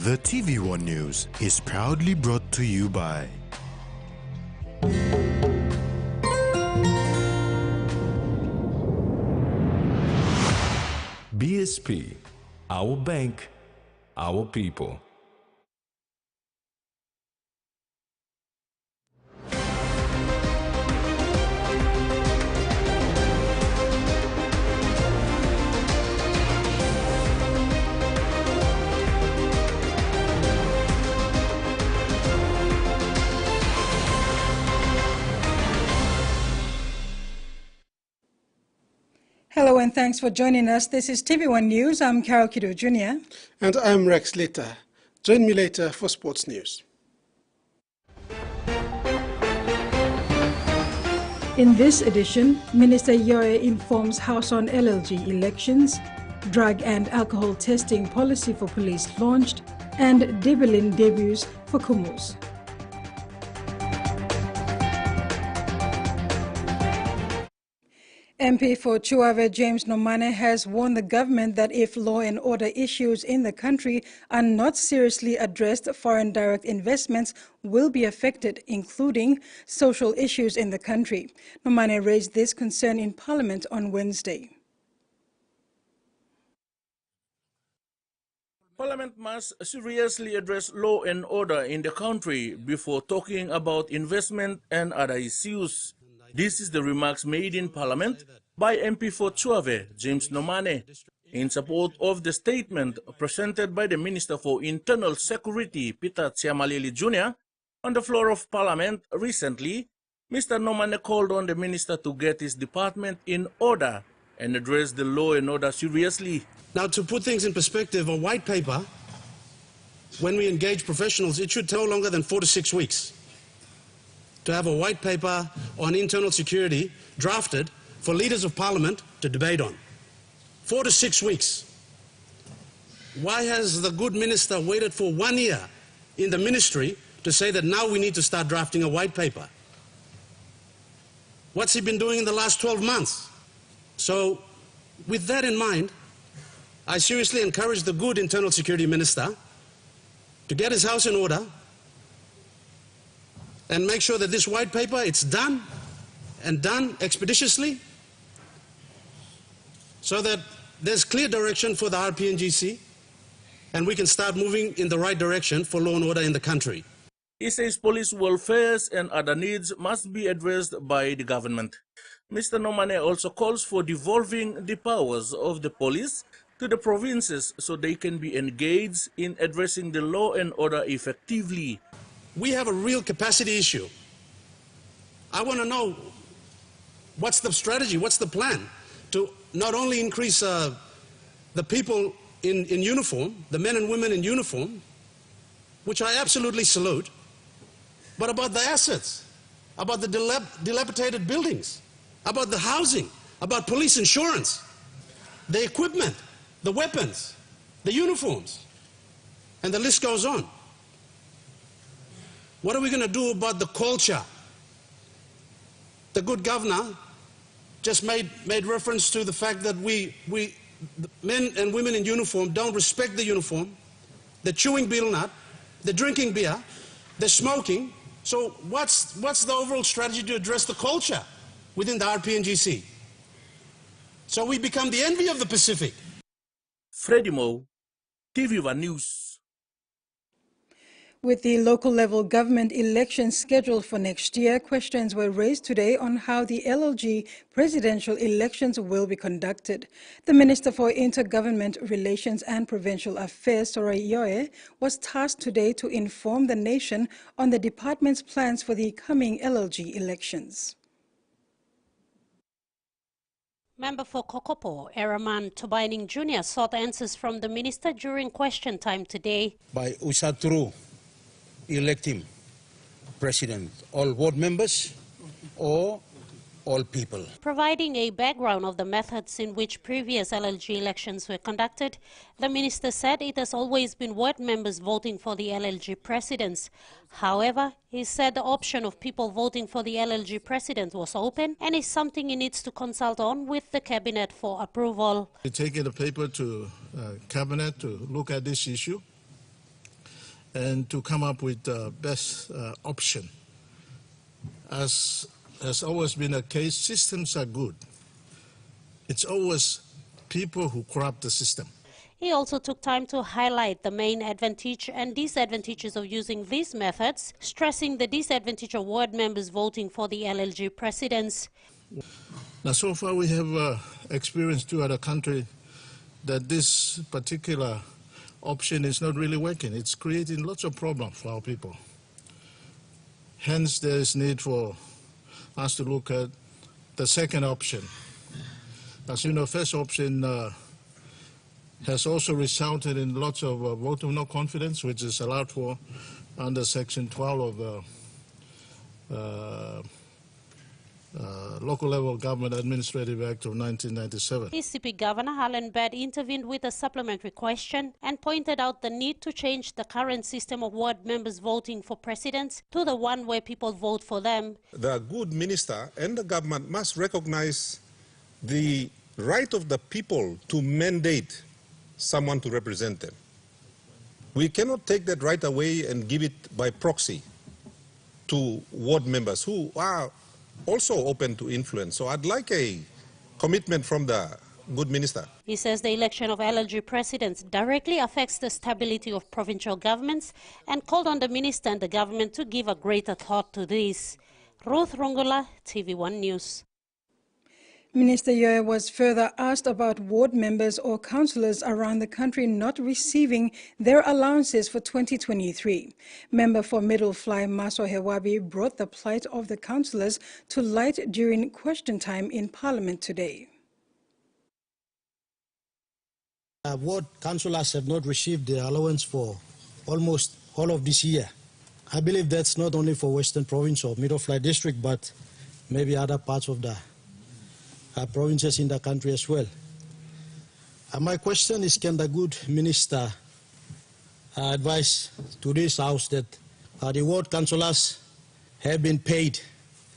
The TVWAN News is proudly brought to you by BSP, our bank, our people. Hello and thanks for joining us. This is TVWAN News. I'm Carol Kido Jr. And I'm Rex Later. Join me later for sports news. In this edition, Minister Yoe informs House on LLG elections, drug and alcohol testing policy for police launched, and Debelin debuts for Kumus. MP for Chuave James Nomane has warned the government that if law and order issues in the country are not seriously addressed, foreign direct investments will be affected, including social issues in the country. Nomane raised this concern in Parliament on Wednesday. Parliament must seriously address law and order in the country before talking about investment and other issues. This is the remarks made in Parliament by MP for Chuave, James Nomane, in support of the statement presented by the Minister for Internal Security, Peter Tsiamalili Jr. on the floor of Parliament recently. Mr. Nomane called on the Minister to get his department in order and address the law and order seriously. Now, to put things in perspective, a white paper, when we engage professionals, it should take no longer than 4 to 6 weeks to have a white paper on internal security drafted for leaders of parliament to debate on. 4 to 6 weeks. Why has the good minister waited for 1 year in the ministry to say that now we need to start drafting a white paper? What's he been doing in the last 12 months? So, with that in mind, I seriously encourage the good internal security minister to get his house in order and make sure that this white paper, it's done and done expeditiously so that there's clear direction for the RPNGC and we can start moving in the right direction for law and order in the country. He says police welfare and other needs must be addressed by the government. Mr. Nomane also calls for devolving the powers of the police to the provinces so they can be engaged in addressing the law and order effectively. We have a real capacity issue. I want to know what's the strategy, what's the plan to not only increase the people in uniform, the men and women in uniform, which I absolutely salute, but about the assets, about the dilapidated buildings, about the housing, about police insurance, the equipment, the weapons, the uniforms, and the list goes on. What are we going to do about the culture? The good governor just made reference to the fact that the men and women in uniform don't respect the uniform. They're chewing betel nut, they're drinking beer, they're smoking. So what's the overall strategy to address the culture within the RPNGC? So we become the envy of the Pacific. Freddie Mo, TVWAN News. With the local level government elections scheduled for next year, questions were raised today on how the LLG presidential elections will be conducted. The Minister for Intergovernment Relations and Provincial Affairs, Soraya Yoe, was tasked today to inform the nation on the department's plans for the coming LLG elections. Member for Kokopo, Eraman Tobaining Jr. sought answers from the minister during question time today. By Usaturu, elect him president, all ward members or all people. Providing a background of the methods in which previous LLG elections were conducted, the minister said it has always been ward members voting for the LLG presidents. However, he said the option of people voting for the LLG president was open and is something he needs to consult on with the cabinet for approval. We take the paper to cabinet to look at this issue. and to come up with the best option. As has always been the case, systems are good. It's always people who corrupt the system. He also took time to highlight the main advantage and disadvantages of using these methods, stressing the disadvantage of ward members voting for the LLG presidents. Now, so far we have experienced through other countries that this particular option is not really working. It's creating lots of problems for our people. Hence, there is need for us to look at the second option. As you know, first option has also resulted in lots of vote of no confidence, which is allowed for under Section 12 of the Local Level Government Administrative Act of 1997. ECP Governor Alan Bird intervened with a supplementary question and pointed out the need to change the current system of ward members voting for presidents to the one where people vote for them. The good minister and the government must recognize the right of the people to mandate someone to represent them. We cannot take that right away and give it by proxy to ward members who are also open to influence. So I'd like a commitment from the good minister. He says the election of LLG presidents directly affects the stability of provincial governments and called on the minister and the government to give a greater thought to this. Ruth Rungula, TV1 News. Minister Yeo was further asked about ward members or councillors around the country not receiving their allowances for 2023. Member for Middlefly Maso Hewabi brought the plight of the councillors to light during question time in Parliament today. Ward councillors have not received their allowance for almost all of this year. I believe that's not only for Western Province or Middlefly District, but maybe other parts of the provinces in the country as well. My question is, can the good minister advise to this House that the ward councillors have been paid?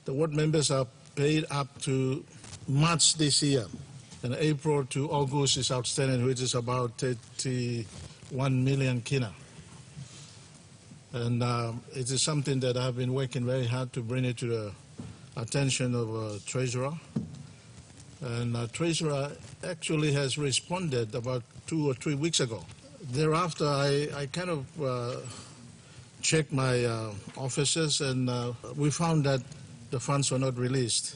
The ward members are paid up to March this year, and April to August is outstanding, which is about 31 million kina. And it is something that I've been working very hard to bring it to the attention of Treasurer. And Treasurer actually has responded about 2 or 3 weeks ago. Thereafter, I kind of checked my offices, and we found that the funds were not released.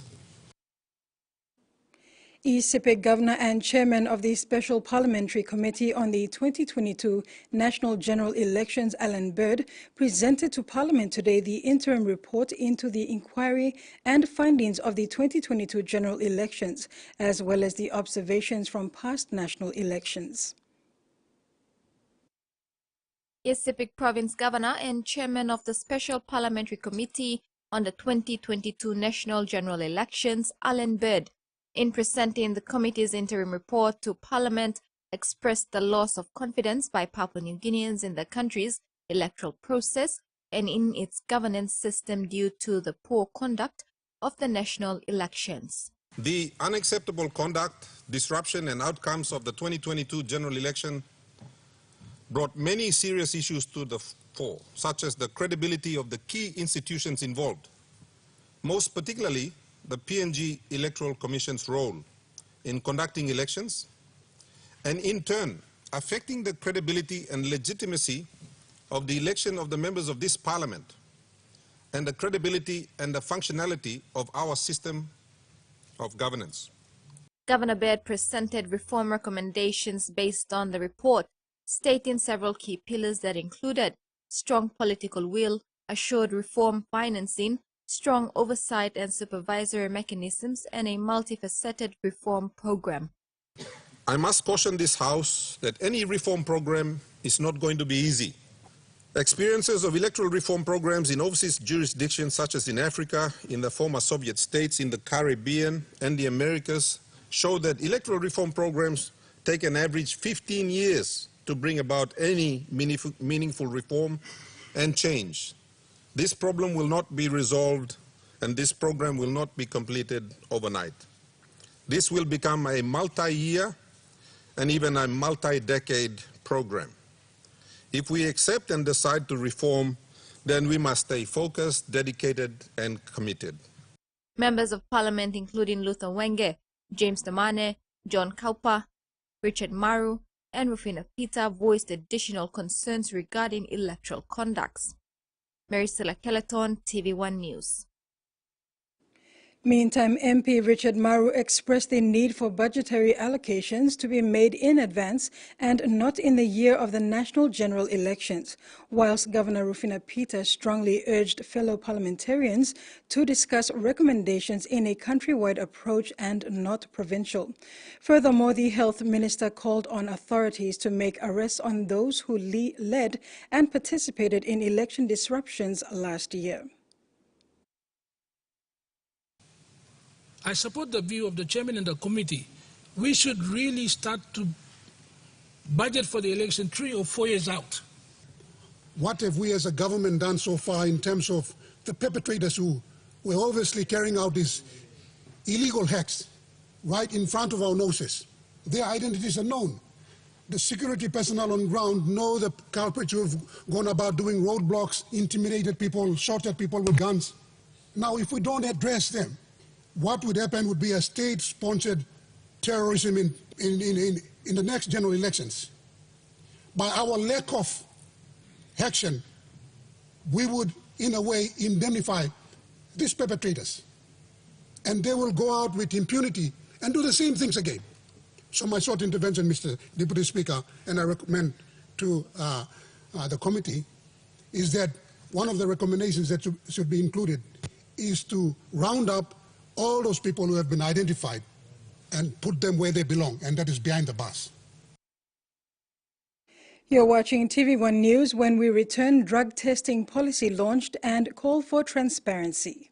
ECP Governor and Chairman of the Special Parliamentary Committee on the 2022 National General Elections, Alan Bird, presented to Parliament today the interim report into the inquiry and findings of the 2022 general elections, as well as the observations from past national elections. ECP Province Governor and Chairman of the Special Parliamentary Committee on the 2022 National General Elections, Alan Bird, in presenting the committee's interim report to Parliament, expressed the loss of confidence by Papua New Guineans in the country's electoral process and in its governance system due to the poor conduct of the national elections. The unacceptable conduct, disruption and outcomes of the 2022 general election brought many serious issues to the fore, such as the credibility of the key institutions involved, most particularly the PNG Electoral Commission's role in conducting elections, and in turn affecting the credibility and legitimacy of the election of the members of this Parliament and the credibility and the functionality of our system of governance. Governor Bird presented reform recommendations based on the report, stating several key pillars that included strong political will, assured reform financing, strong oversight and supervisory mechanisms, and a multifaceted reform program. I must caution this House that any reform program is not going to be easy. Experiences of electoral reform programs in overseas jurisdictions such as in Africa, in the former Soviet states, in the Caribbean and the Americas show that electoral reform programs take an average 15 years to bring about any meaningful reform and change. This problem will not be resolved, and this program will not be completed overnight. This will become a multi-year and even a multi-decade program. If we accept and decide to reform, then we must stay focused, dedicated, and committed. Members of Parliament, including Luther Wenge, James Damane, John Kaupa, Richard Maru, and Rufina Peter, voiced additional concerns regarding electoral conducts. Mary Stella Kelleton, TV1 News. Meantime, MP Richard Maru expressed the need for budgetary allocations to be made in advance and not in the year of the national general elections, whilst Governor Rufina Peter strongly urged fellow parliamentarians to discuss recommendations in a countrywide approach and not provincial. Furthermore, the health minister called on authorities to make arrests on those who led and participated in election disruptions last year. I support the view of the chairman and the committee. We should really start to budget for the election 3 or 4 years out. What have we as a government done so far in terms of the perpetrators who were obviously carrying out these illegal hacks right in front of our noses? Their identities are known. The security personnel on ground know the culprits who have gone about doing roadblocks, intimidated people, shot at people with guns. Now, if we don't address them, what would happen would be a state-sponsored terrorism in the next general elections. By our lack of action, we would, in a way, indemnify these perpetrators. And they will go out with impunity and do the same things again. So my short intervention, Mr. Deputy Speaker, and I recommend to the committee, is that one of the recommendations that should be included is to round up all those people who have been identified and put them where they belong, and that is behind the bars. You're watching TV1 News. When we return, drug testing policy launched and call for transparency.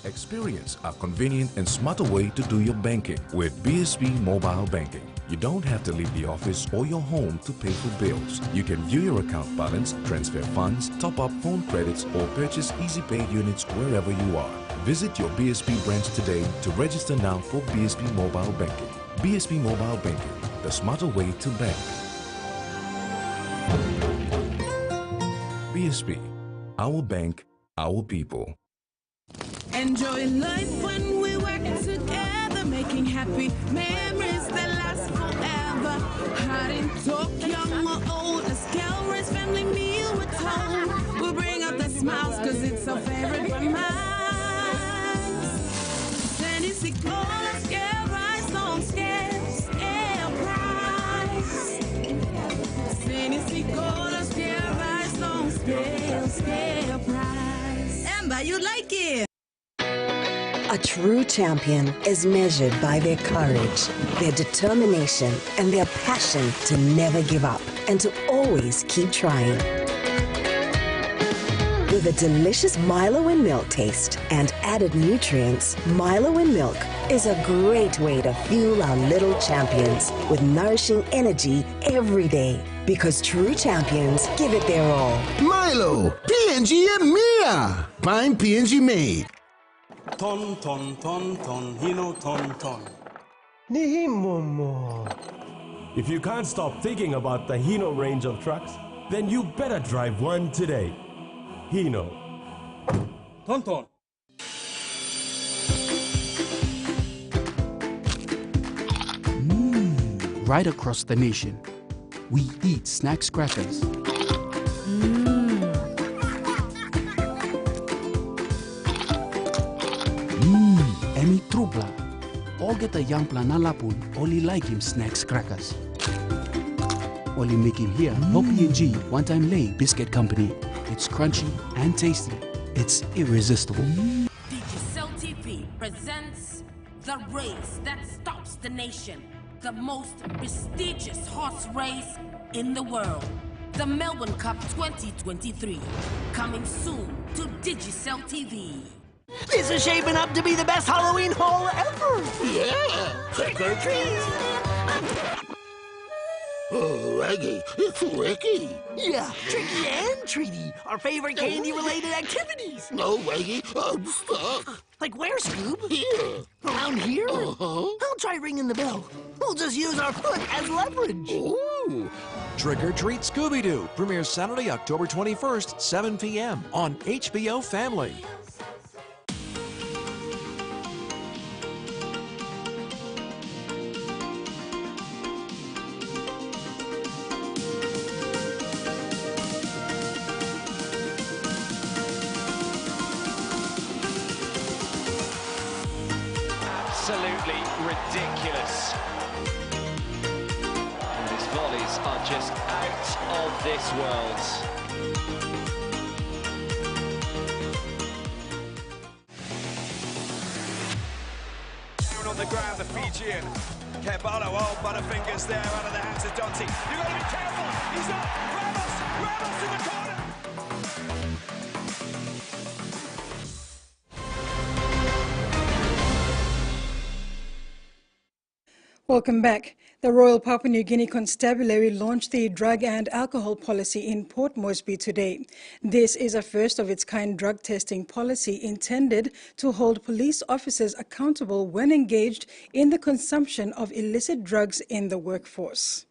Experience a convenient and smarter way to do your banking with BSB Mobile Banking. You don't have to leave the office or your home to pay for bills. You can view your account balance, transfer funds, top up phone credits, or purchase Easy Pay units wherever you are. Visit your BSB branch today to register now for BSB Mobile Banking. BSB Mobile Banking, the smarter way to bank. BSB, our bank, our people. Enjoy life when we work together, making happy memories that last forever. Hot in talk, young or old, as calories, family meal with home. We'll bring out the smiles, cause it's our favorite from mine. Tennessee cola, scale rice, on scale price. Tennessee cola, scale rice, on scale price. Amber, you like it? A true champion is measured by their courage, their determination, and their passion to never give up and to always keep trying. With a delicious Milo in milk taste and added nutrients, Milo in milk is a great way to fuel our little champions with nourishing energy every day. Because true champions give it their all. Milo, PNG and Mia. Find PNG made. Ton, ton, ton, ton, hino, ton, ton. Nihimomo. If you can't stop thinking about the Hino range of trucks, then you better drive one today. Hino. Ton, ton. Right across the nation, we eat snacks crackers. Emi trupla. All get a young planalapun, only like him snacks crackers. Only make him here, no PNG, one time lay biscuit company. It's crunchy and tasty. It's irresistible. Digicel TV presents the race that stops the nation. The most prestigious horse race in the world. The Melbourne Cup 2023. Coming soon to Digicel TV. This is shaping up to be the best Halloween haul ever! Yeah! Trick or treat! Oh, Reggie, it's Ricky! Yeah, Tricky and Treaty, our favorite candy-related activities! No, Reggie, I'm stuck! Like where, Scoob? Here! Around here? Uh-huh! How try ringing the bell. We'll just use our foot as leverage. Ooh! Trick or Treat Scooby-Doo premieres Saturday, October 21st, 7 p.m. on HBO Family. Absolutely ridiculous. And his volleys are just out of this world. Down on the ground, the Fijian. Kebalo, oh, Butterfingers there out of the hands of Dotty. You've got to be careful. He's up. Ramos in the corner. Welcome back. The Royal Papua New Guinea Constabulary launched the drug and alcohol policy in Port Moresby today. This is a first-of-its-kind drug testing policy intended to hold police officers accountable when engaged in the consumption of illicit drugs in the workforce.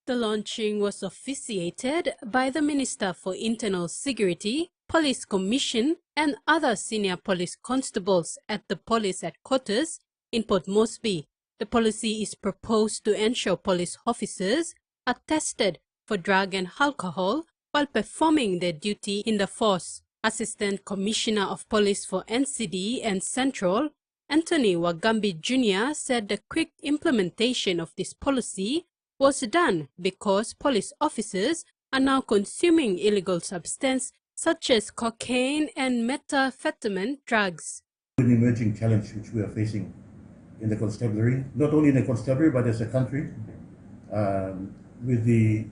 The launching was officiated by the Minister for Internal Security, Police Commission and other senior police constables at the police headquarters in Port Moresby. The policy is proposed to ensure police officers are tested for drug and alcohol while performing their duty in the force. Assistant Commissioner of Police for NCD and Central, Anthony Wagambi Jr. said the quick implementation of this policy was done because police officers are now consuming illegal substances such as cocaine and methamphetamine drugs. An emerging challenge which we are facing in the constabulary, not only in the constabulary but as a country, with the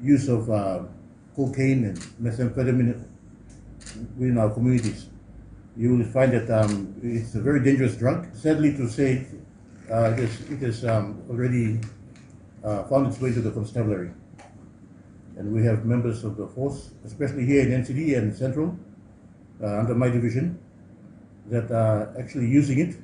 use of cocaine and methamphetamine within our communities. You will find that it's a very dangerous drug. Sadly to say, it has already found its way to the constabulary. And we have members of the force, especially here in NCD and Central, under my division, that are actually using it.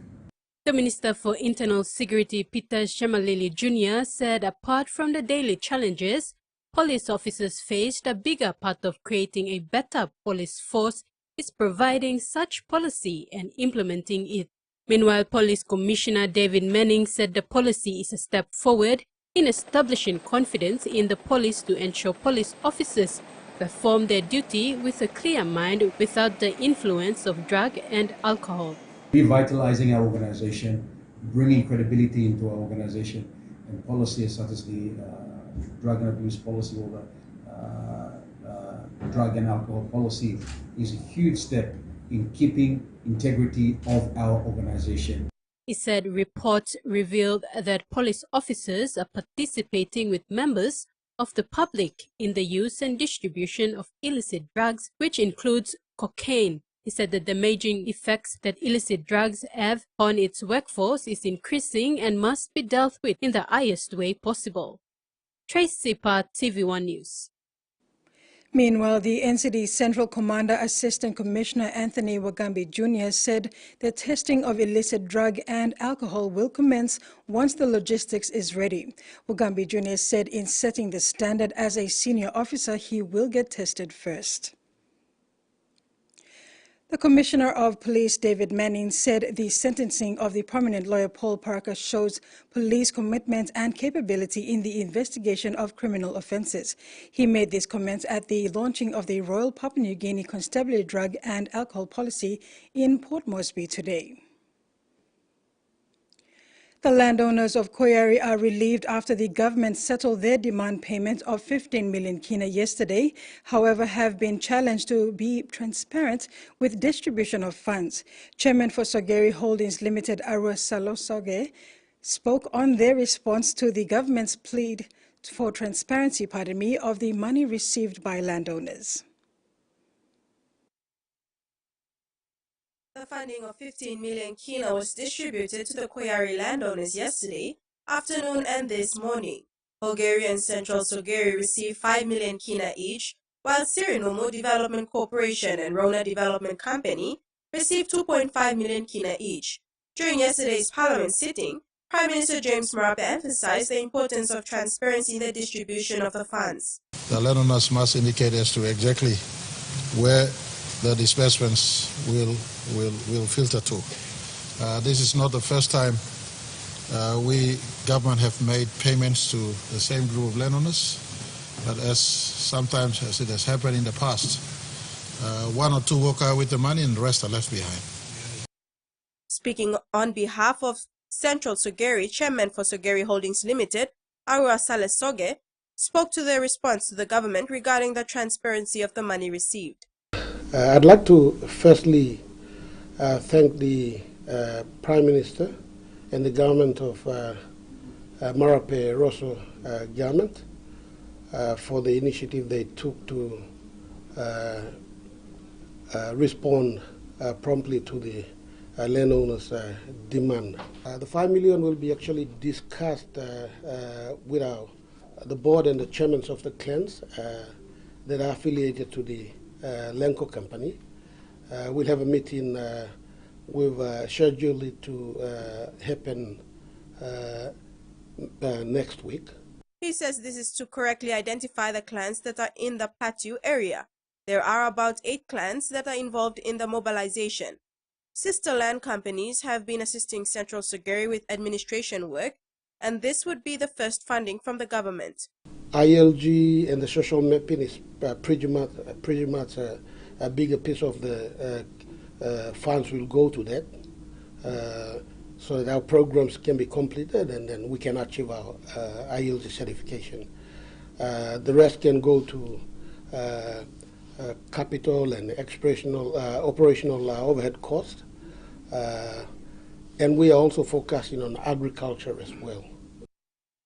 The Minister for Internal Security, Peter Shemalili Jr. said apart from the daily challenges, police officers face, the bigger part of creating a better police force is providing such policy and implementing it. Meanwhile, Police Commissioner David Manning said the policy is a step forward in establishing confidence in the police to ensure police officers perform their duty with a clear mind without the influence of drug and alcohol. Revitalizing our organization, bringing credibility into our organization, and policies such as the drug and abuse policy or the drug and alcohol policy is a huge step in keeping integrity of our organization. He said reports revealed that police officers are participating with members of the public in the use and distribution of illicit drugs, which includes cocaine. He said that the damaging effects that illicit drugs have on its workforce is increasing and must be dealt with in the highest way possible. Tracy Parr, TVWAN News. Meanwhile, the NCD Central Commander Assistant Commissioner Anthony Wagambi Jr. said the testing of illicit drug and alcohol will commence once the logistics is ready. Wagambi Jr. said in setting the standard as a senior officer, he will get tested first. The Commissioner of Police, David Manning, said the sentencing of the prominent lawyer Paul Parker shows police commitment and capability in the investigation of criminal offences. He made these comments at the launching of the Royal Papua New Guinea Constabulary Drug and Alcohol Policy in Port Moresby today. The landowners of Koyari are relieved after the government settled their demand payment of 15 million kina yesterday, however have been challenged to be transparent with distribution of funds. Chairman for Sogeri Holdings Limited, Arua Salosoge, spoke on their response to the government's plea for transparency, of the money received by landowners. The funding of 15 million kina was distributed to the Koyari landowners yesterday afternoon and this morning. Bulgarian Central Sogeri received 5 million kina each, while Sirinomo Development Corporation and Rona Development Company received 2.5 million kina each. During yesterday's Parliament sitting, Prime Minister James Marape emphasized the importance of transparency in the distribution of the funds. The landowners must indicate as to exactly where the disbursements will filter to. This is not the first time we, government, have made payments to the same group of landowners, but sometimes as it has happened in the past, one or two walk out with the money and the rest are left behind. Speaking on behalf of Central Sogeri, Chairman for Sogeri Holdings Limited, Arua Sales Soge, spoke to their response to the government regarding the transparency of the money received. I'd like to firstly thank the Prime Minister and the government of Marape Rosso government for the initiative they took to respond promptly to the landowners' demand. The 5 million will be actually discussed with the board and the chairmen of the clans that are affiliated to the Lenco company. We'll have a meeting we've scheduled it to happen next week. He says this is to correctly identify the clans that are in the Plateau area. There are about 8 clans that are involved in the mobilization. Sister land companies have been assisting Central Sogeri with administration work, and this would be the first funding from the government. ILG and the social mapping is pretty much a bigger piece of the funds will go to that, so that our programs can be completed and then we can achieve our ILG certification. The rest can go to capital and operational overhead costs, and we are also focusing on agriculture as well.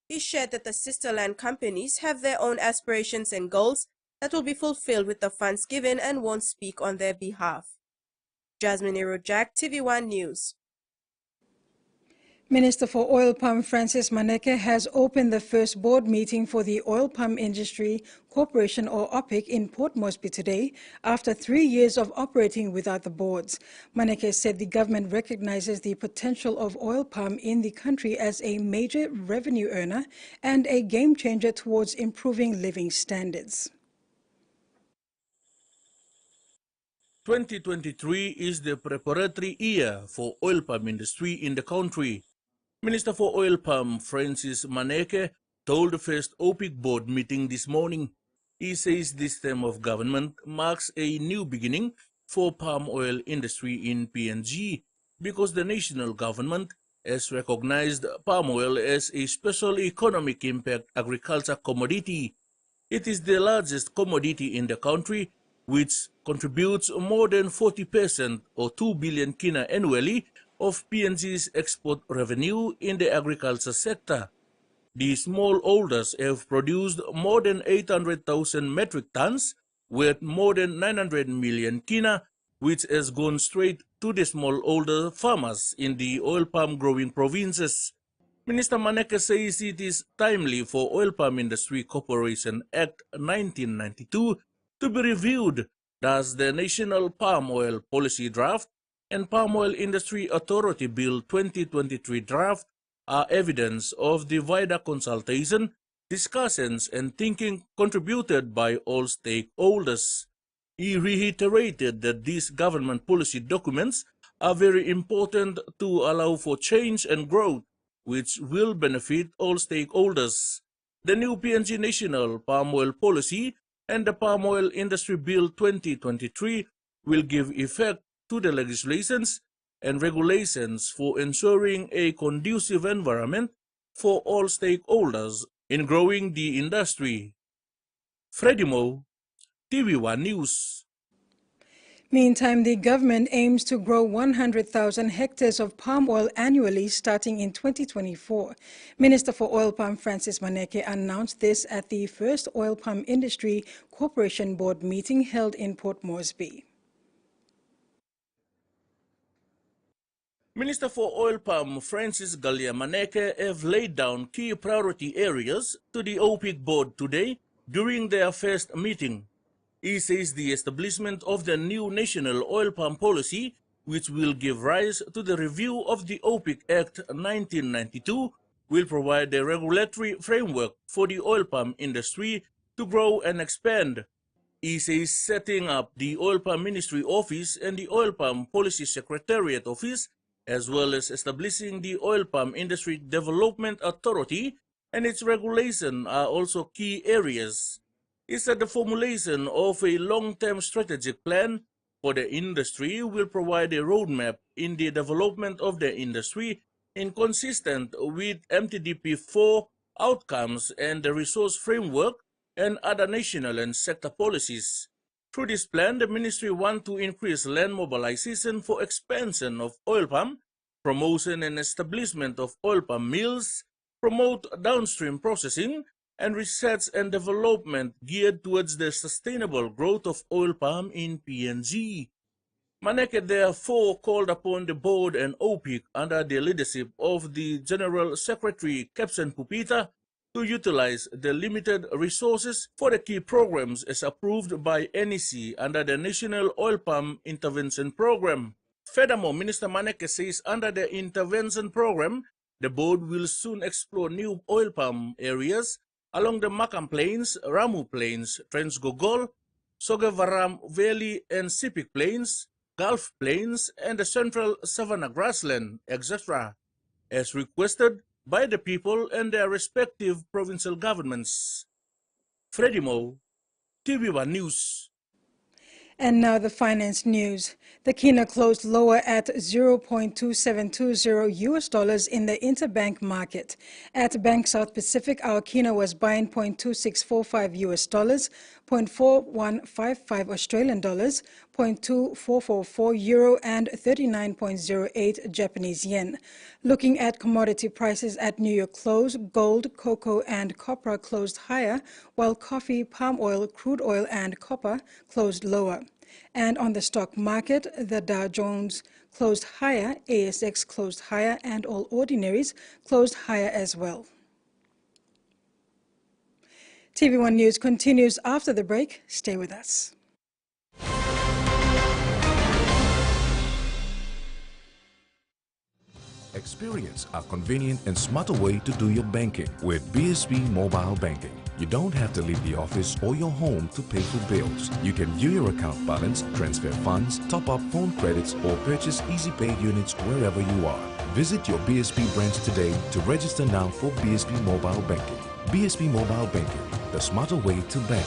He shared that the sister land companies have their own aspirations and goals that will be fulfilled with the funds given and won't speak on their behalf. Jasmine Irojak, TVWAN News. Minister for Oil Palm Francis Maneke has opened the first board meeting for the Oil Palm Industry Corporation, or OPIC, in Port Moresby today after 3 years of operating without the boards. Maneke said the government recognizes the potential of oil palm in the country as a major revenue earner and a game changer towards improving living standards. 2023 is the preparatory year for oil palm industry in the country. Minister for Oil Palm Francis Maneke told the first OPIC board meeting this morning. He says this term of government marks a new beginning for palm oil industry in PNG because the national government has recognized palm oil as a special economic impact agriculture commodity. It is the largest commodity in the country, which contributes more than 40% or 2 billion kina annually of PNG's export revenue in the agriculture sector. The smallholders have produced more than 800,000 metric tons, worth more than 900 million kina, which has gone straight to the smallholder farmers in the oil palm growing provinces. Minister Maneke says it is timely for Oil Palm Industry Corporation Act 1992 to be reviewed, thus the National Palm Oil Policy Draft and Palm Oil Industry Authority Bill 2023 draft are evidence of the wider consultation, discussions, and thinking contributed by all stakeholders. He reiterated that these government policy documents are very important to allow for change and growth, which will benefit all stakeholders. The new PNG National Palm Oil Policy and the Palm Oil Industry Bill 2023 will give effect to the legislations and regulations for ensuring a conducive environment for all stakeholders in growing the industry. Freddie Mo, TVWAN News. Meantime, the government aims to grow 100,000 hectares of palm oil annually starting in 2024. Minister for Oil Palm Francis Maneke announced this at the first Oil Palm Industry Corporation Board meeting held in Port Moresby. Minister for Oil Palm Francis Maneke have laid down key priority areas to the OPIC board today during their first meeting. He says the establishment of the new national oil palm policy, which will give rise to the review of the OPEC Act 1992, will provide a regulatory framework for the oil palm industry to grow and expand. He says setting up the Oil Palm Ministry Office and the Oil Palm Policy Secretariat Office, as well as establishing the Oil Palm Industry Development Authority and its regulation are also key areas. He said the formulation of a long-term strategic plan for the industry will provide a roadmap in the development of the industry inconsistent with MTDP4 outcomes and the resource framework and other national and sector policies. Through this plan, the ministry wants to increase land mobilization for expansion of oil palm, promotion and establishment of oil palm mills, promote downstream processing, and research and development geared towards the sustainable growth of oil palm in PNG. Maneke therefore called upon the board and OPEC under the leadership of the General Secretary Captain Pupita to utilize the limited resources for the key programs as approved by NEC under the National Oil Palm Intervention Program. Furthermore, Minister Maneke says under the intervention program, the board will soon explore new oil palm areas along the Makam Plains, Ramu Plains, Transgogol, Sogevaram Valley and Sipik Plains, Gulf Plains, and the Central Savannah Grassland, etc., as requested by the people and their respective provincial governments. Freddie Mo, TVWAN News. And now the finance news. The kina closed lower at 0.2720 US dollars in the interbank market. At Bank South Pacific, our kina was buying 0.2645 US dollars, 0.4155 Australian dollars, 0.2444 euro, and 39.08 Japanese yen. Looking at commodity prices at New York close, gold, cocoa, and copper closed higher, while coffee, palm oil, crude oil, and copper closed lower. And on the stock market, the Dow Jones closed higher, ASX closed higher, and all ordinaries closed higher as well. TV1 News continues after the break. Stay with us. Experience a convenient and smarter way to do your banking with BSP Mobile Banking. You don't have to leave the office or your home to pay for bills. You can view your account balance, transfer funds, top up phone credits, or purchase Easy Pay units wherever you are. Visit your BSP branch today to register now for BSP Mobile Banking. BSP Mobile Banking, the smarter way to bank.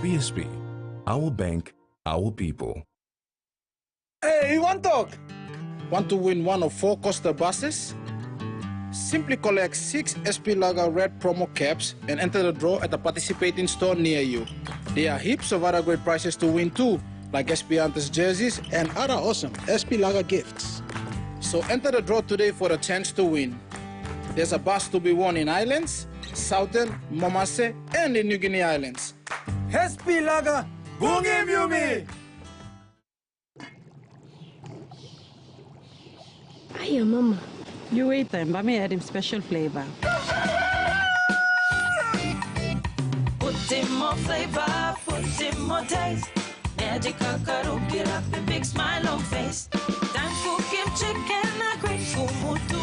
BSP, our bank, our people. Hey, you want to talk? Want to win one of 4 Costa buses? Simply collect 6 SP Lager Red promo caps and enter the draw at a participating store near you. There are heaps of other great prizes to win too, like SP Hunters jerseys and other awesome SP Lager gifts. So enter the draw today for a chance to win. There's a bus to be won in Islands, Southern, Momase, and the New Guinea Islands. SP Lager, Bungi Mumi! Hiya, Mama. You wait time, but me add him special flavor. Put in more flavor, put in more taste. Magical cuddle, get up and big smile on face. Time for kimchi and a great kumutu.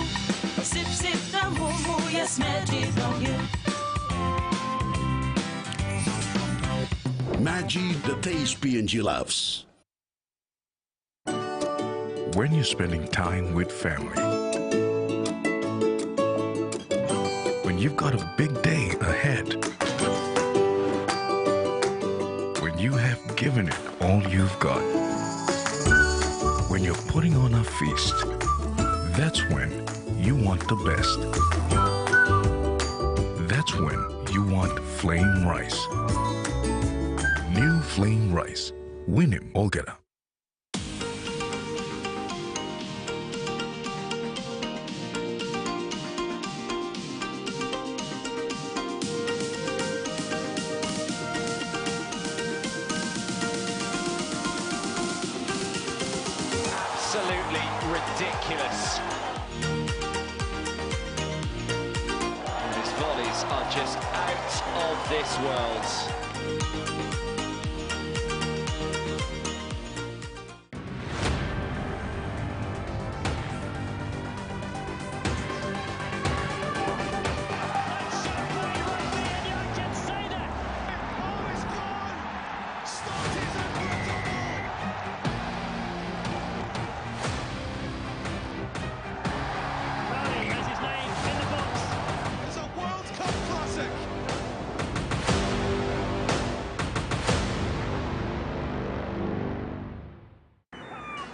Sip, sip, the moo, yes, magic on you. Maggi, the taste PNG loves. When you're spending time with family, when you've got a big day ahead, when you have given it all you've got, when you're putting on a feast, that's when you want the best. That's when you want flame rice. New flame rice. Win him, Olgeta. Absolutely ridiculous. And his volleys are just out of this world.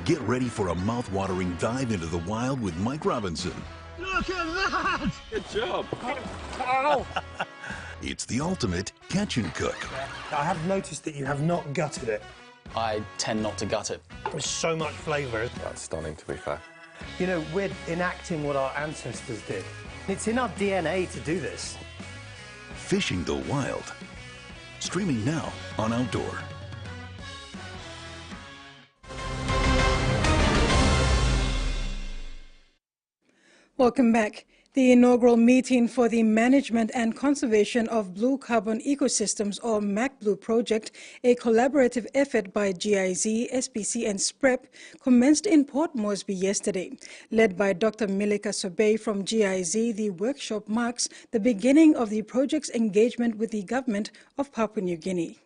Get ready for a mouth-watering dive into the wild with Mike Robinson. Look at that! Good job. Ow! It's the ultimate catch and cook. I have noticed that you have not gutted it. I tend not to gut it. There's so much flavour. That's stunning, to be fair. You know, we're enacting what our ancestors did. It's in our DNA to do this. Fishing the Wild. Streaming now on Outdoor. Welcome back. The inaugural meeting for the Management and Conservation of Blue Carbon Ecosystems, or MacBlue project, a collaborative effort by GIZ, SPC and SPREP, commenced in Port Moresby yesterday. Led by Dr. Milika Sobey from GIZ, the workshop marks the beginning of the project's engagement with the government of Papua New Guinea.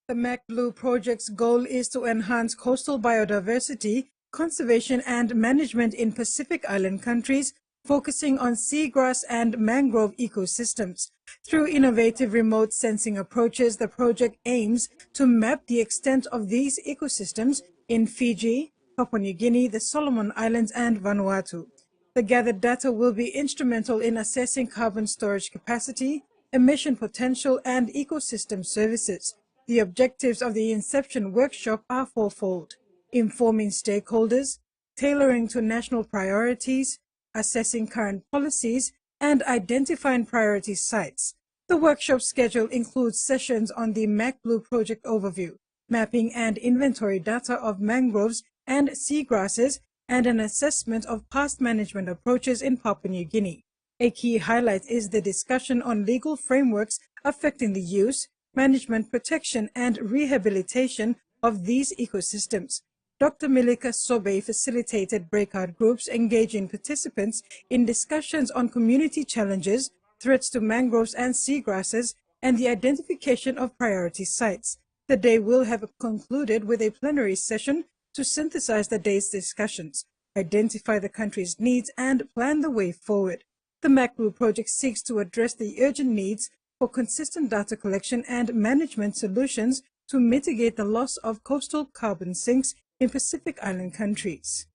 The MacBlue project's goal is to enhance coastal biodiversity, conservation and management in Pacific Island countries, focusing on seagrass and mangrove ecosystems. Through innovative remote sensing approaches, the project aims to map the extent of these ecosystems in Fiji, Papua New Guinea, the Solomon Islands and Vanuatu. The gathered data will be instrumental in assessing carbon storage capacity, emission potential and ecosystem services. The objectives of the Inception workshop are fourfold: informing stakeholders, tailoring to national priorities, assessing current policies, and identifying priority sites. The workshop schedule includes sessions on the MacBlue project overview, mapping and inventory data of mangroves and seagrasses, and an assessment of past management approaches in Papua New Guinea. A key highlight is the discussion on legal frameworks affecting the use, management, protection, and rehabilitation of these ecosystems. Dr. Milika Sobey facilitated breakout groups engaging participants in discussions on community challenges, threats to mangroves and seagrasses, and the identification of priority sites. The day will have concluded with a plenary session to synthesize the day's discussions, identify the country's needs, and plan the way forward. The MacBlue project seeks to address the urgent needs for consistent data collection and management solutions to mitigate the loss of coastal carbon sinks in Pacific Island countries.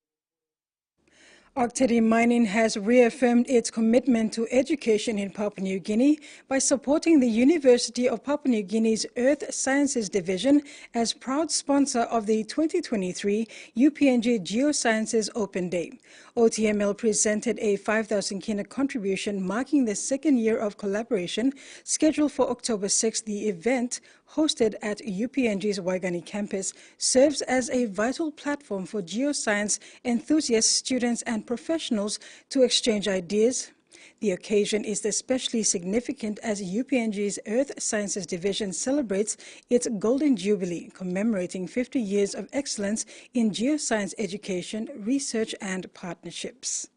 Octady Mining has reaffirmed its commitment to education in Papua New Guinea by supporting the University of Papua New Guinea's Earth Sciences Division as proud sponsor of the 2023 UPNG Geosciences Open Day. OTML presented a 5,000 kina contribution marking the second year of collaboration. Scheduled for October 6, the event, hosted at UPNG's Waigani campus, serves as a vital platform for geoscience enthusiasts, students, and professionals to exchange ideas. The occasion is especially significant as UPNG's Earth Sciences Division celebrates its Golden Jubilee, commemorating 50 years of excellence in geoscience education, research, and partnerships.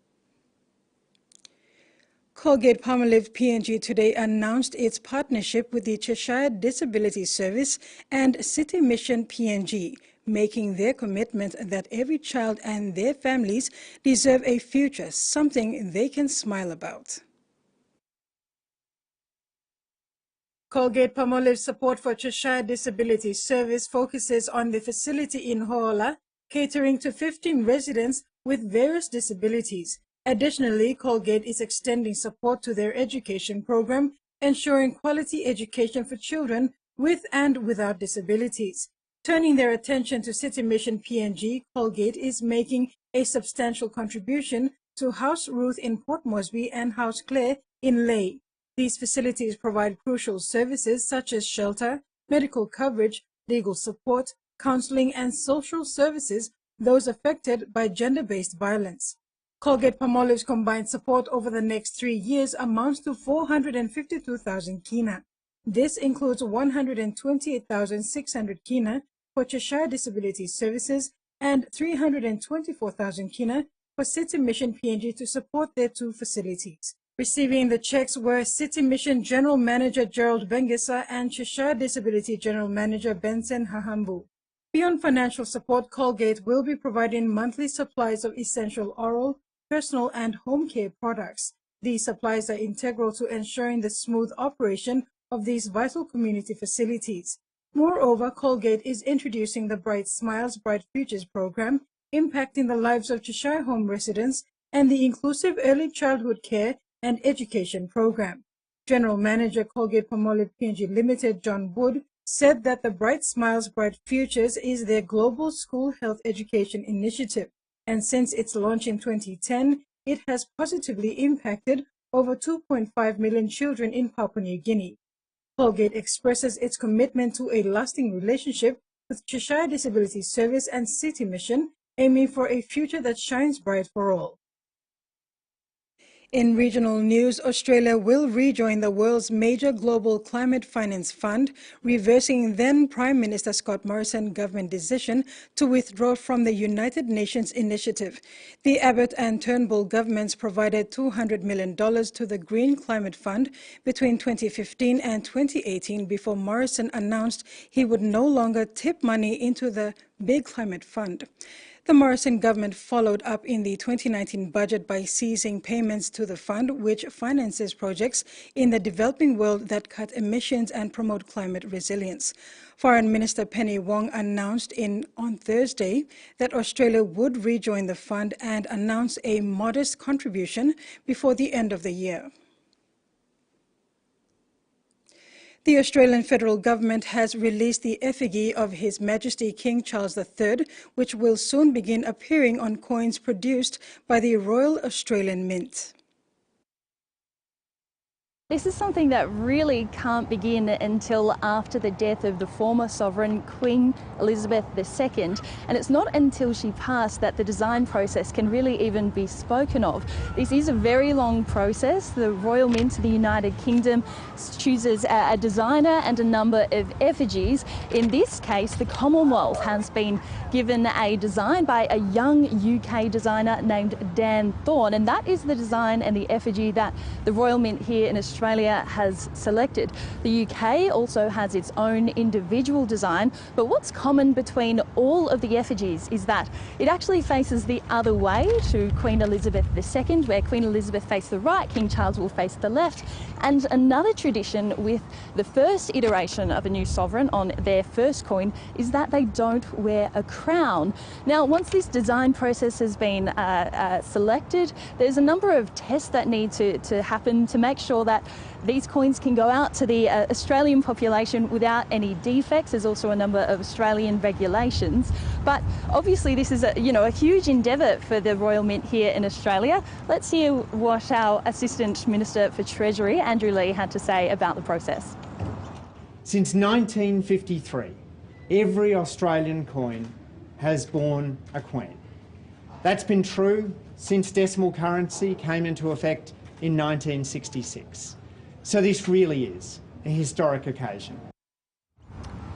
Colgate-Palmolive PNG today announced its partnership with the Cheshire Disability Service and City Mission PNG, making their commitment that every child and their families deserve a future, something they can smile about. Colgate-Palmolive's support for Cheshire Disability Service focuses on the facility in Hoola, catering to 15 residents with various disabilities. Additionally, Colgate is extending support to their education program, ensuring quality education for children with and without disabilities. Turning their attention to City Mission PNG, Colgate is making a substantial contribution to House Ruth in Port Moresby and House Clare in Lae. These facilities provide crucial services such as shelter, medical coverage, legal support, counseling, and social services those affected by gender-based violence. Colgate-Palmolive's combined support over the next 3 years amounts to 452,000 kina. This includes 128,600 kina for Cheshire Disability Services and 324,000 kina for City Mission PNG to support their 2 facilities. Receiving the checks were City Mission General Manager Gerald Bengisa and Cheshire Disability General Manager Benson Hahambu. Beyond financial support, Colgate will be providing monthly supplies of essential oral, personal and home care products. These supplies are integral to ensuring the smooth operation of these vital community facilities. Moreover, Colgate is introducing the Bright Smiles, Bright Futures program, impacting the lives of Cheshire home residents, and the Inclusive Early Childhood Care and Education program. General Manager Colgate-Palmolive PNG Limited, John Wood, said that the Bright Smiles, Bright Futures is their global school health education initiative, and since its launch in 2010, it has positively impacted over 2.5 million children in Papua New Guinea. Colgate expresses its commitment to a lasting relationship with Cheshire Disability Service and City Mission, aiming for a future that shines bright for all. In regional news, Australia will rejoin the world's major global climate finance fund, reversing then Prime Minister Scott Morrison's government decision to withdraw from the United Nations initiative. The Abbott and Turnbull governments provided $200 million to the Green Climate Fund between 2015 and 2018 before Morrison announced he would no longer tip money into the Big Climate Fund. The Morrison government followed up in the 2019 budget by ceasing payments to the fund, which finances projects in the developing world that cut emissions and promote climate resilience. Foreign Minister Penny Wong announced on Thursday that Australia would rejoin the fund and announce a modest contribution before the end of the year. The Australian federal government has released the effigy of His Majesty King Charles III, which will soon begin appearing on coins produced by the Royal Australian Mint. This is something that really can't begin until after the death of the former sovereign, Queen Elizabeth II, and it's not until she passed that the design process can really even be spoken of. This is a very long process. The Royal Mint of the United Kingdom chooses a designer and a number of effigies. In this case, the Commonwealth has been given a design by a young UK designer named Dan Thorne, and that is the design and the effigy that the Royal Mint here in Australia has selected. The UK also has its own individual design, but what's common between all of the effigies is that it actually faces the other way to Queen Elizabeth II, where Queen Elizabeth faced the right, King Charles will face the left. And another tradition with the first iteration of a new sovereign on their first coin is that they don't wear a crown. Now, once this design process has been selected, there's a number of tests that need to happen to make sure that these coins can go out to the Australian population without any defects. There's also a number of Australian regulations. But obviously this is a huge endeavour for the Royal Mint here in Australia. Let's hear what our Assistant Minister for Treasury, Andrew Lee, had to say about the process. Since 1953, every Australian coin has borne a queen. That's been true since decimal currency came into effect in 1966. So this really is a historic occasion.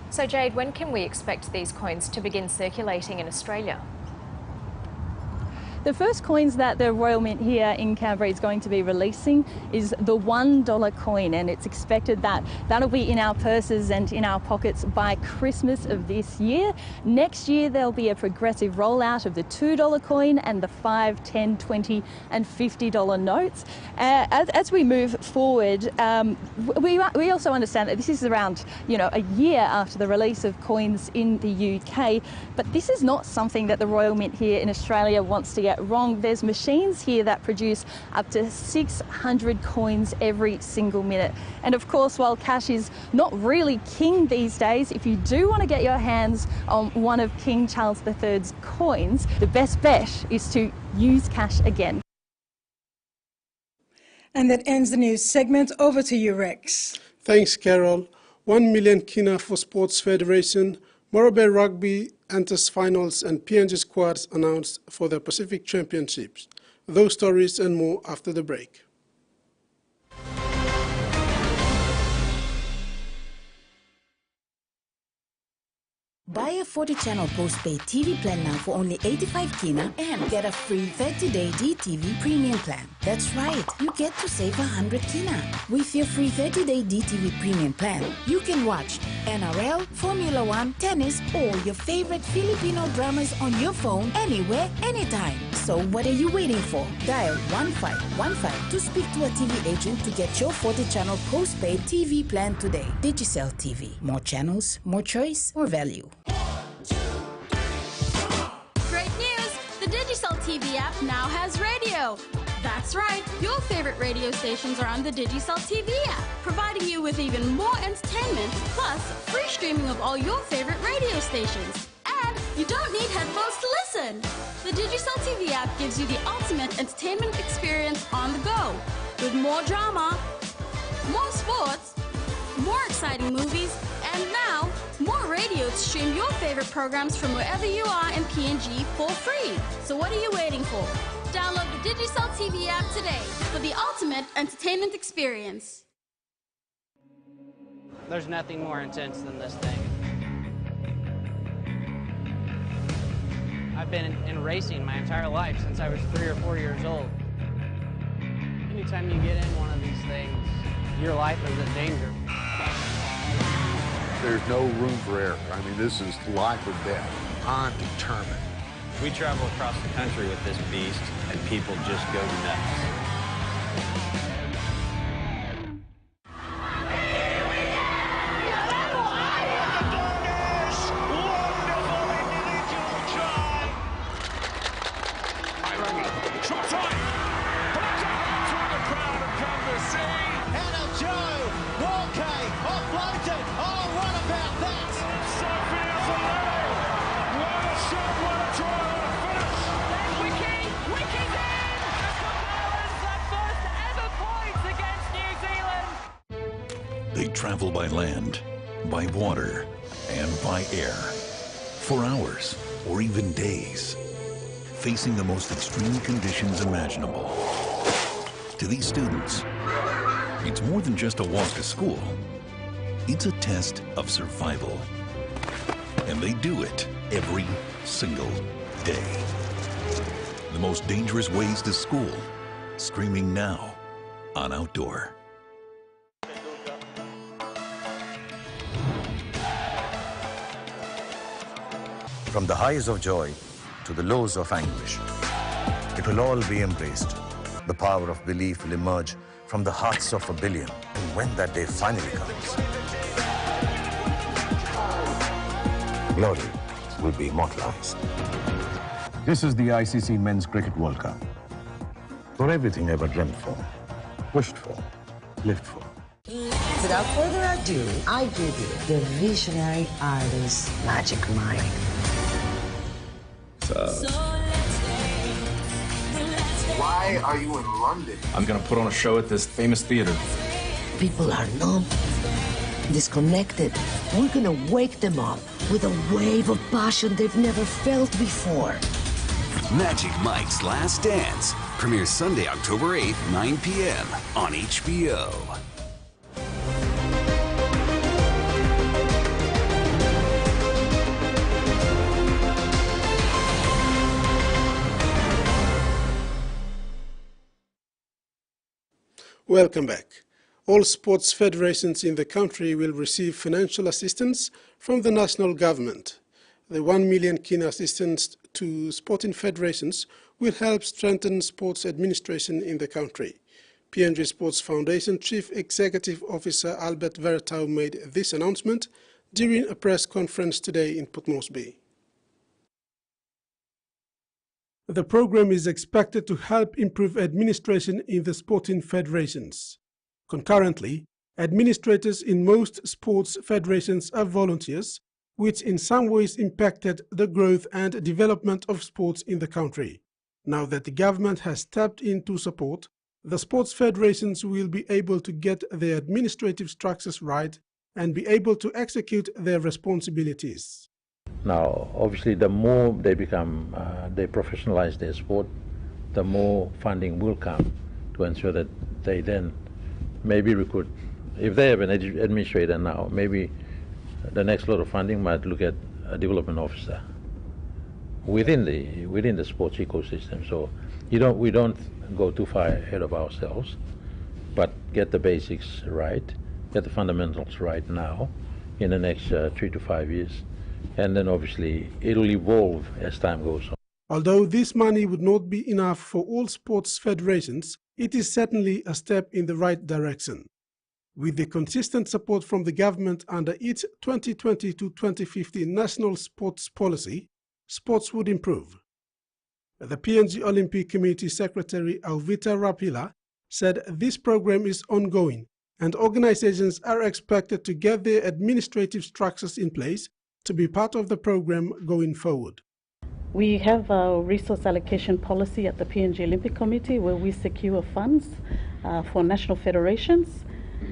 So Jade, when can we expect these coins to begin circulating in Australia? The first coins that the Royal Mint here in Canberra is going to be releasing is the $1 coin, and it's expected that that'll be in our purses and in our pockets by Christmas of this year. Next year there'll be a progressive rollout of the $2 coin and the $5, $10, $20 and $50 notes. As we move forward, we also understand that this is around a year after the release of coins in the UK, but this is not something that the Royal Mint here in Australia wants to get wrong. There's machines here that produce up to 600 coins every single minute. And of course, while cash is not really king these days, if you do want to get your hands on one of King Charles III's coins, the best bet is to use cash again. And that ends the news segment. Over to you, Rex. Thanks, Carol. 1 million kina for Sports Federation. Morabel Rugby enters finals and PNG squads announced for the Pacific Championships. Those stories and more after the break. Buy a 40-channel postpaid TV plan now for only 85 kina and get a free 30-day DTV premium plan. That's right, you get to save 100 kina. With your free 30-day DTV premium plan, you can watch NRL, Formula 1, tennis, or your favorite Filipino dramas on your phone anywhere, anytime. So what are you waiting for? Dial 1515 to speak to a TV agent to get your 40-channel postpaid TV plan today. Digicel TV. More channels, more choice, more value. Great news! The Digicel TV app now has radio. That's right, your favorite radio stations are on the Digicel TV app, providing you with even more entertainment, plus free streaming of all your favorite radio stations. And you don't need headphones to listen. The Digicel TV app gives you the ultimate entertainment experience on the go, with more drama, more sports, more exciting movies, and now more radio to stream your favorite programs from wherever you are in PNG for free. So what are you waiting for? Download the Digicel TV app today for the ultimate entertainment experience. There's nothing more intense than this thing. I've been in racing my entire life since I was 3 or 4 years old. Anytime you get in one of these things, your life is in danger. There's no room for error. I mean, this is life or death. I'm determined. We travel across the country with this beast, and people just go nuts. They travel by land, by water, and by air for hours or even days, facing the most extreme conditions imaginable. To these students, it's more than just a walk to school. It's a test of survival. And they do it every single day. The most dangerous ways to school, streaming now on Outdoor. From the highs of joy to the lows of anguish, it will all be embraced. The power of belief will emerge from the hearts of a billion. And when that day finally comes, glory will be immortalized. This is the ICC Men's Cricket World Cup. For everything ever dreamt for, wished for, lived for. Without further ado, I give you the visionary artist, Magic Mike. Why are you in London? I'm gonna put on a show at this famous theater. People are numb, disconnected. We're gonna wake them up with a wave of passion they've never felt before. Magic Mike's Last Dance premieres Sunday, October 8th, 9 p.m. on HBO. Welcome back. All sports federations in the country will receive financial assistance from the national government. The 1 million kina assistance to sporting federations will help strengthen sports administration in the country. PNG Sports Foundation Chief Executive Officer Albert Veretau made this announcement during a press conference today in Port Moresby. The program is expected to help improve administration in the sporting federations. Concurrently, administrators in most sports federations are volunteers, which in some ways impacted the growth and development of sports in the country. Now that the government has stepped in to support, the sports federations will be able to get their administrative structures right and be able to execute their responsibilities. Now, obviously, the more they become, they professionalize their sport, the more funding will come to ensure that they then maybe recruit. If they have an administrator now, maybe the next lot of funding might look at a development officer within the sports ecosystem. So we don't go too far ahead of ourselves, but get the basics right, get the fundamentals right now in the next 3 to 5 years, and then obviously it'll evolve as time goes on. Although this money would not be enough for all sports federations, it is certainly a step in the right direction. With the consistent support from the government under its 2020 to 2050 National Sports Policy, sports would improve. The PNG Olympic Committee Secretary Alvita Rapila said this program is ongoing and organizations are expected to get their administrative structures in place to be part of the program going forward. We have a resource allocation policy at the PNG Olympic Committee where we secure funds for national federations.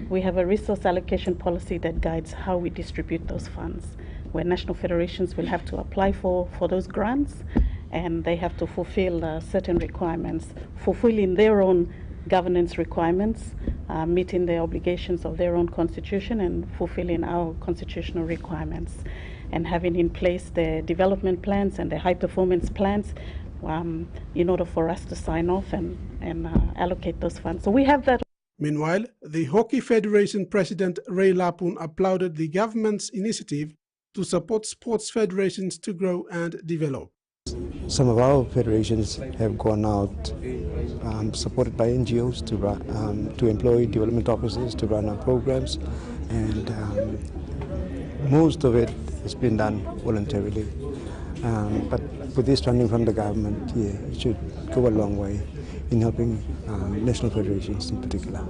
We have a resource allocation policy that guides how we distribute those funds, where national federations will have to apply for those grants, and they have to fulfill certain requirements, fulfilling their own governance requirements, meeting the obligations of their own constitution and fulfilling our constitutional requirements, and having in place the development plans and the high performance plans in order for us to sign off and allocate those funds. So we have that. Meanwhile, the Hockey Federation President Ray Lapun applauded the government's initiative to support sports federations to grow and develop. Some of our federations have gone out supported by NGOs to employ development officers to run our programs, and most of it has been done voluntarily. But with this funding from the government, it should go a long way in helping national federations in particular.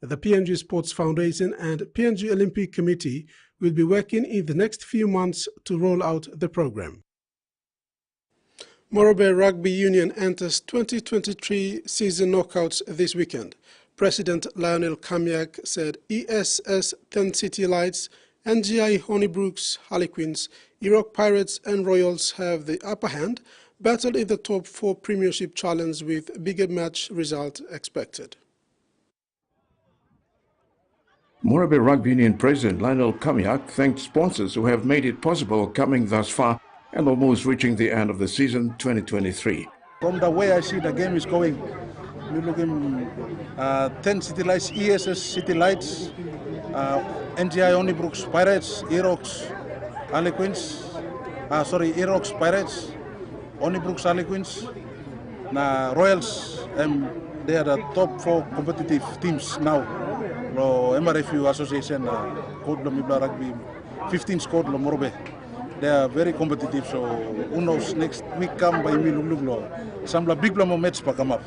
The PNG Sports Foundation and PNG Olympic Committee will be working in the next few months to roll out the program. Morobe Rugby Union enters 2023 season knockouts this weekend. President Lionel Kamiak said ESS 10 City Lights, NGI Honeybrooks, Harlequins, Iraq Pirates and Royals have the upper hand, battle in the top 4 Premiership challenge with bigger match result expected. Morobe Rugby Union President Lionel Kamiak thanked sponsors who have made it possible coming thus far and almost reaching the end of the season 2023. From the way I see the game is going, we're looking 10 City Lights, ESS City Lights, NGI Honeybrooks Pirates, Iraq's Harlequins, Iraq's Pirates, Honeybrooks Harlequins, Royals, they are the top 4 competitive teams now. MRFU Association, Code Mibla Rugby, 15 squad Morobe. They are very competitive, so who knows, next week come by Miluluglo, some big match come up.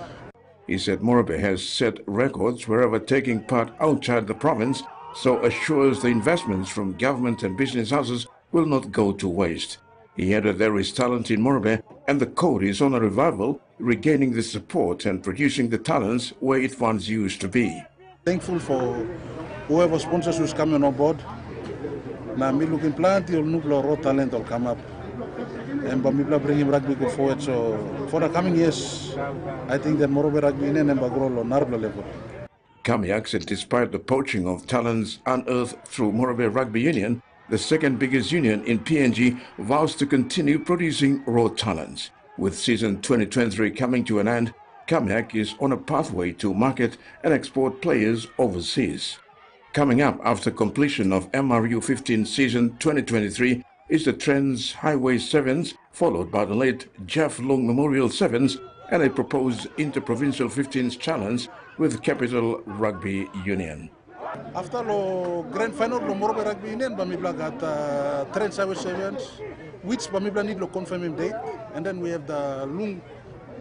He said Morobe has set records wherever taking part outside the province, so assures the investments from government and business houses will not go to waste. He added there is talent in Morobe and the code is on a revival, regaining the support and producing the talents where it once used to be. Thankful for whoever sponsors who's coming on board. Now, me looking plenty of new raw talent will come up, and me bringing rugby go forward. So for the coming years, I think that Morobe Rugby Union and grow on Narbla level. Kamiak said despite the poaching of talents unearthed through Morobe Rugby Union, the second biggest union in PNG vows to continue producing raw talents. With season 2023 coming to an end, Kamiak is on a pathway to market and export players overseas. Coming up after completion of MRU 15 season 2023 is the Trends Highway Sevens, followed by the late Jeff Long Memorial Sevens and a proposed Interprovincial 15s challenge with Capital Rugby Union. After the grand final, the Morobe Rugby Union, Bamibla got Trends Highway Sevens, which Bamibla need to confirm him date, and then we have the Lung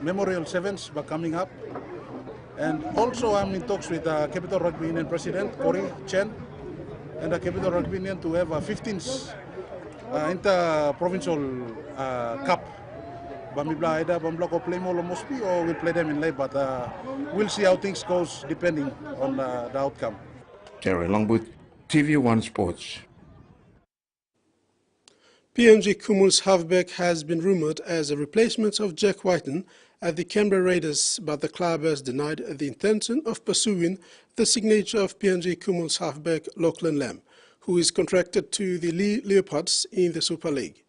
Memorial Sevens coming up. And also I'm in talks with the Capital Rugby Union President, Corey Chen, and the Capital Rugby Union to have a 15th inter-provincial cup. Bamibla either Bamibla go play Molo Mosby or we'll play them in late, but we'll see how things goes depending on the outcome. Terry Longwood, TVWAN Sports. PNG Kumul's halfback has been rumoured as a replacement of Jack Whiten at the Canberra Raiders, but the club has denied the intention of pursuing the signature of PNG Kumul's halfback Lachlan Lamb, who is contracted to the Leopards in the Super League.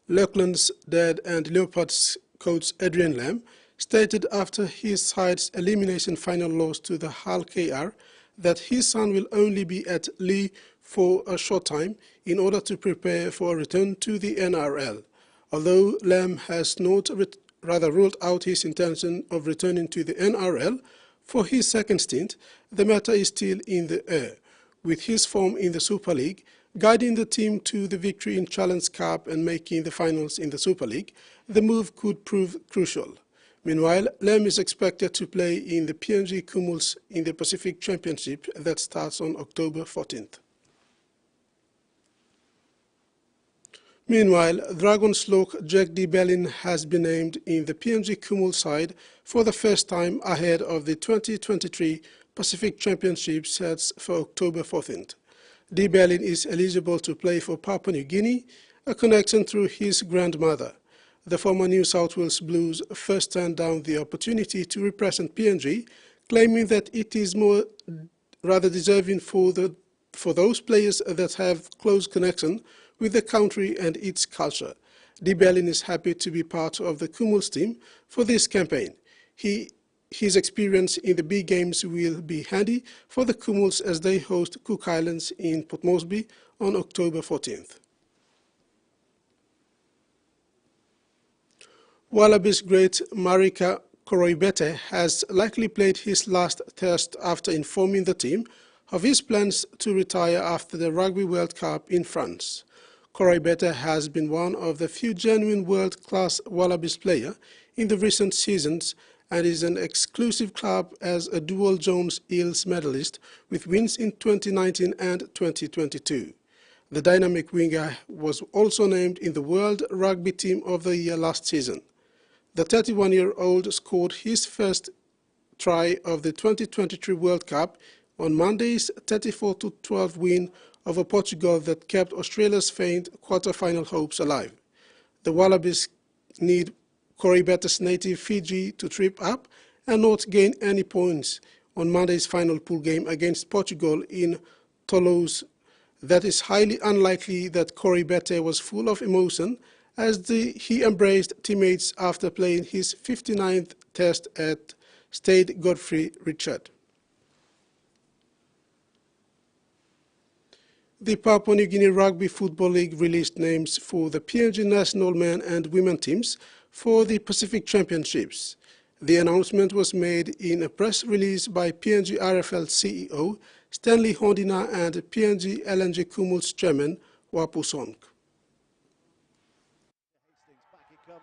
Lachlan's dad and Leopards coach Adrian Lamb stated after his side's elimination final loss to the Hull KR that his son will only be at Lee for a short time in order to prepare for a return to the NRL. Although Lamb has not ruled out his intention of returning to the NRL for his second stint, the matter is still in the air, with his form in the Super League guiding the team to the victory in Challenge Cup and making the finals in the Super League. The move could prove crucial. Meanwhile, Lamb is expected to play in the PNG Kumuls in the Pacific Championship that starts on October 14th. Meanwhile, Dragons lock Jack de Belin has been named in the PNG Kumul side for the first time ahead of the 2023 Pacific Championship sets for October 14th. De Belin is eligible to play for Papua New Guinea, a connection through his grandmother. The former New South Wales Blues first turned down the opportunity to represent PNG, claiming that it is rather deserving for those players that have close connection with the country and its culture. De Belin is happy to be part of the Kumuls team for this campaign. His experience in the big games will be handy for the Kumuls as they host Cook Islands in Port Moresby on October 14th. Wallabies great Marika Koroibete has likely played his last test after informing the team of his plans to retire after the Rugby World Cup in France. Koroibete has been one of the few genuine world-class Wallabies player in the recent seasons and is an exclusive club as a dual Jones Eels medalist with wins in 2019 and 2022. The dynamic winger was also named in the World Rugby Team of the Year last season. The 31-year-old scored his first try of the 2023 World Cup on Monday's 34-12 win over Portugal that kept Australia's faint quarter-final hopes alive. The Wallabies need Koroibete's native Fiji to trip up and not gain any points on Monday's final pool game against Portugal in Toulouse. That is highly unlikely that Koroibete was full of emotion as he embraced teammates after playing his 59th test at Stade Godfrey Richard. The Papua New Guinea Rugby Football League released names for the PNG national men and women teams for the Pacific Championships. The announcement was made in a press release by PNG RFL CEO Stanley Hondina and PNG LNG Kumul's chairman Wapu Sonk.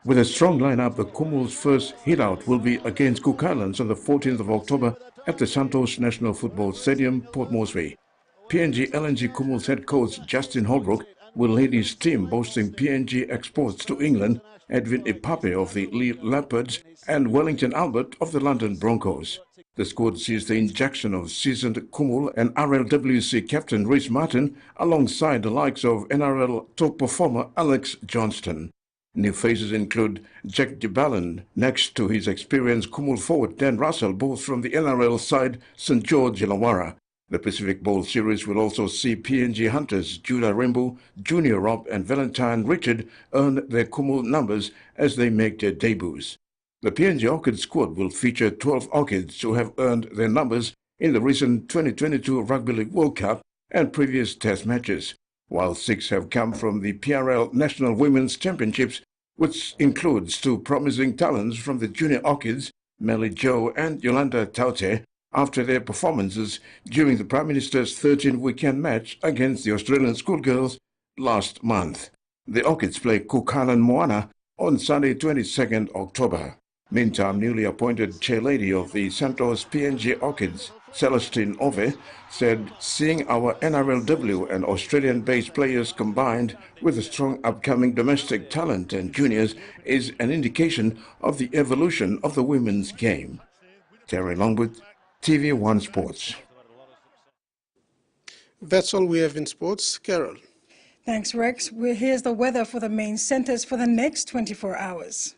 With a strong lineup, the Kumul's first hit-out will be against Cook Islands on the 14th of October at the Santos National Football Stadium, Port Moresby. PNG LNG Kumul's head coach Justin Holbrook will lead his team boasting PNG exports to England, Edwin Ipape of the Lee Leopards and Wellington Albert of the London Broncos. The squad sees the injection of seasoned Kumul and RLWC captain Rhys Martin alongside the likes of NRL top performer Alex Johnston. New faces include Jack de Belin next to his experienced Kumul forward Dan Russell, both from the NRL side St George Illawarra. The Pacific Bowl Series will also see PNG hunters Judah Rimbu, Junior Rob and Valentine Richard earn their Kumul numbers as they make their debuts. The PNG Orchid squad will feature 12 Orchids who have earned their numbers in the recent 2022 Rugby League World Cup and previous Test matches, while 6 have come from the PRL National Women's Championships, which includes 2 promising talents from the Junior Orchids, Melly Joe and Yolanda Taute, after their performances during the Prime Minister's 13th weekend match against the Australian schoolgirls last month. The Orchids play Cook Island Moana on Sunday 22nd October. Meantime, newly appointed chairlady of the Santos PNG Orchids, Celestine Ove, said seeing our NRLW and Australian-based players combined with a strong upcoming domestic talent and juniors is an indication of the evolution of the women's game. Terry Longwood, TVWAN Sports. That's all we have in sports. Carol. Thanks, Rex. Here's the weather for the main centers for the next 24 hours.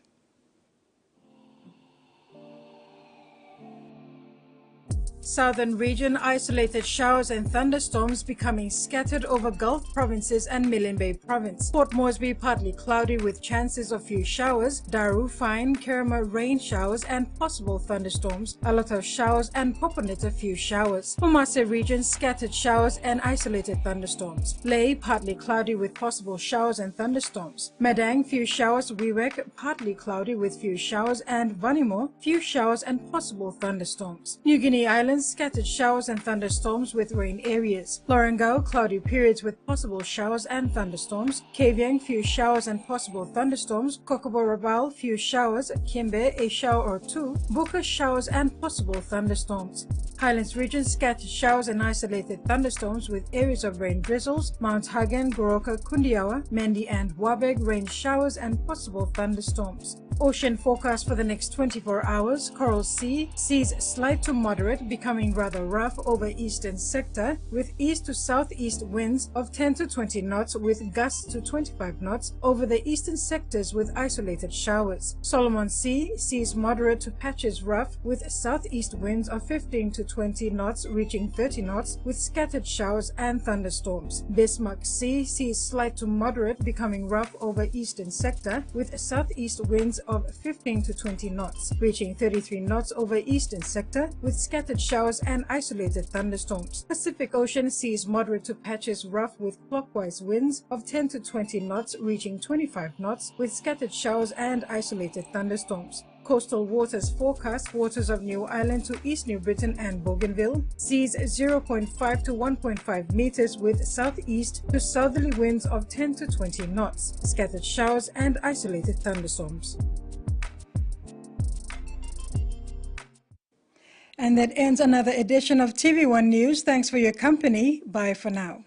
Southern region isolated showers and thunderstorms becoming scattered over Gulf provinces and Milne Bay province. Port Moresby partly cloudy with chances of few showers. Daru fine, Kerma rain showers and possible thunderstorms. A lot of showers and Poponeta few showers. Pomase region scattered showers and isolated thunderstorms. Ley partly cloudy with possible showers and thunderstorms. Madang few showers. Wewak partly cloudy with few showers and Vanimo few showers and possible thunderstorms. New Guinea Islands scattered showers and thunderstorms with rain areas. Lorengau cloudy periods with possible showers and thunderstorms. Kavieng few showers and possible thunderstorms. Kokobo Rabaul few showers. Kimbe a shower or two. Buka showers and possible thunderstorms. Highlands region scattered showers and isolated thunderstorms with areas of rain drizzles. Mount Hagen, Goroka, Kundiawa, Mendi and Wabeg rain showers and possible thunderstorms. Ocean forecast for the next 24 hours. Coral Sea, seas slight to moderate, becoming rather rough over eastern sector, with east to southeast winds of 10 to 20 knots with gusts to 25 knots over the eastern sectors with isolated showers. Solomon Sea, seas moderate to patches rough with southeast winds of 15 to 20 knots reaching 30 knots with scattered showers and thunderstorms. Bismarck Sea, seas slight to moderate, becoming rough over eastern sector with southeast winds of 15 to 20 knots, reaching 33 knots over eastern sector with scattered showers and isolated thunderstorms. Pacific Ocean seas moderate to patches rough with clockwise winds of 10 to 20 knots, reaching 25 knots with scattered showers and isolated thunderstorms. Coastal waters forecast: waters of New Ireland to East New Britain and Bougainville, seas 0.5 to 1.5 meters with southeast to southerly winds of 10 to 20 knots, scattered showers and isolated thunderstorms. And that ends another edition of TV1 News. Thanks for your company. Bye for now.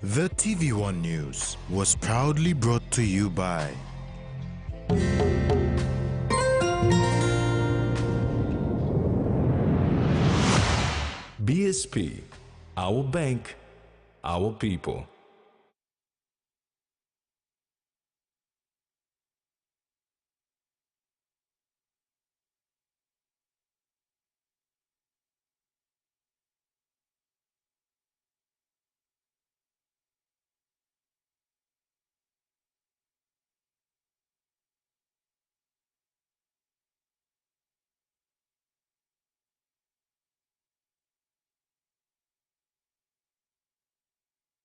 The TV1 News was proudly brought to you by BSP, our bank, our people.